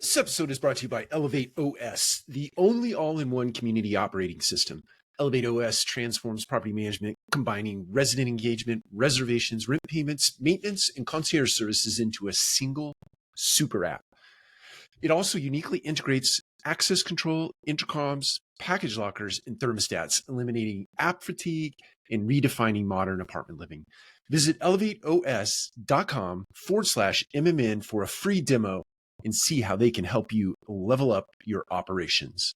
This episode is brought to you by ElevateOS, the only all-in-one community operating system. ElevateOS transforms property management, combining resident engagement, reservations, rent payments, maintenance, and concierge services into a single super app. It also uniquely integrates access control, intercoms, package lockers, and thermostats, eliminating app fatigue and redefining modern apartment living. Visit elevateos.com/MMN for a free demo and see how they can help you level up your operations.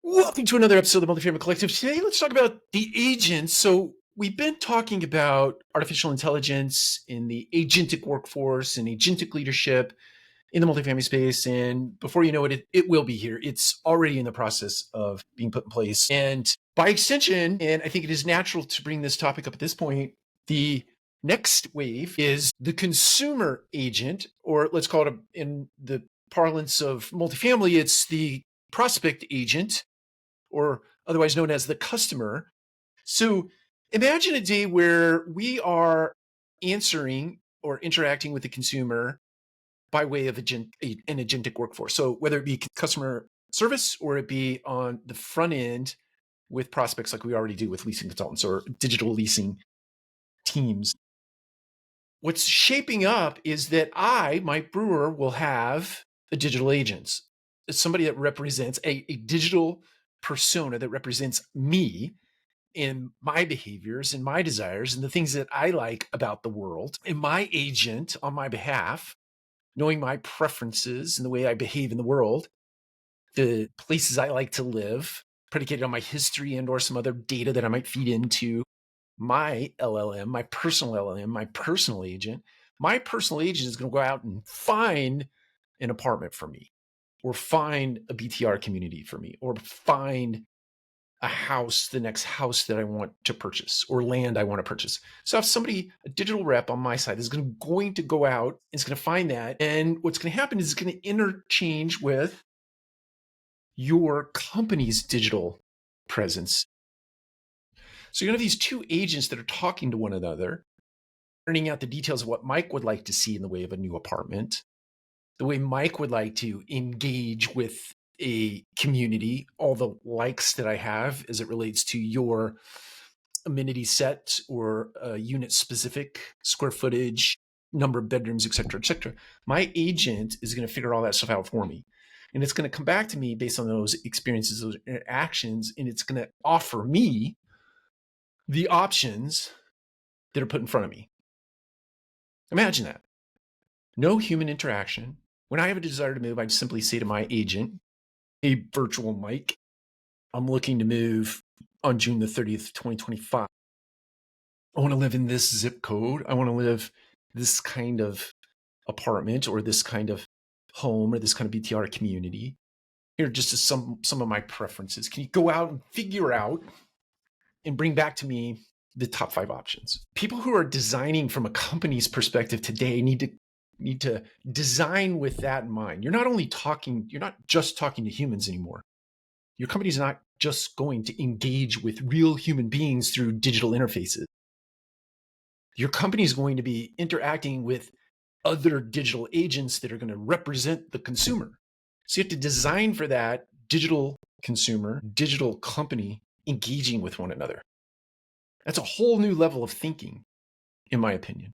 Welcome to another episode of the Multifamily Collective. Today, let's talk about the agents. So we've been talking about artificial intelligence in the agentic workforce and agentic leadership in the multifamily space. And before you know it, it will be here. It's already in the process of being put in place. And by extension, and I think it is natural to bring this topic up at this point, the next wave is the consumer agent, or let's call it in the parlance of multifamily, it's the prospect agent, or otherwise known as the customer. So imagine a day where we are answering or interacting with the consumer by way of an agentic workforce. So whether it be customer service or it be on the front end with prospects like we already do with leasing consultants or digital leasing teams. What's shaping up is that I, Mike Brewer, will have a digital agent. It's somebody that represents a digital persona that represents me and my behaviors and my desires and the things that I like about the world. And my agent on my behalf, knowing my preferences and the way I behave in the world, the places I like to live, predicated on my history and or some other data that I might feed into my LLM, my personal LLM, my personal agent. My personal agent is going to go out and find an apartment for me, or find a BTR community for me, or find a house, the next house that I want to purchase, or land I want to purchase. So if somebody, a digital rep on my side, is going to go out and is going to find that. And what's going to happen is it's going to interchange with your company's digital presence. So you're going to have these two agents that are talking to one another, finding out the details of what Mike would like to see in the way of a new apartment, the way Mike would like to engage with a community, all the likes that I have as it relates to your amenity set or unit specific square footage, number of bedrooms, et cetera, et cetera. My agent is going to figure all that stuff out for me. And it's going to come back to me based on those experiences, those interactions, and it's going to offer me the options that are put in front of me. Imagine that. No human interaction. When I have a desire to move, I simply say to my agent, "Hey, virtual Mike, I'm looking to move on June the 30th, 2025. I want to live in this zip code. I want to live this kind of apartment or this kind of home or this kind of BTR community. Here are just some of my preferences. Can you go out and figure out and bring back to me the top 5 options?" People who are designing from a company's perspective today need to design with that in mind. You're not just talking to humans anymore. Your company's not just going to engage with real human beings through digital interfaces. Your company is going to be interacting with other digital agents that are going to represent the consumer. So you have to design for that digital consumer, digital company engaging with one another. That's a whole new level of thinking, in my opinion.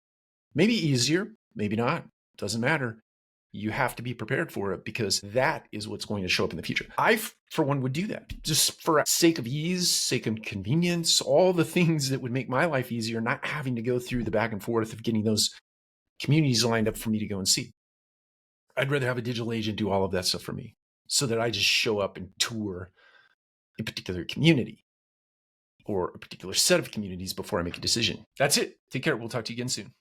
Maybe easier, maybe not, doesn't matter. You have to be prepared for it because that is what's going to show up in the future. I, for one, would do that just for sake of ease, sake of convenience, all the things that would make my life easier, not having to go through the back and forth of getting those communities lined up for me to go and see. I'd rather have a digital agent do all of that stuff for me so that I just show up and tour a particular community or a particular set of communities before I make a decision. That's it. Take care. We'll talk to you again soon.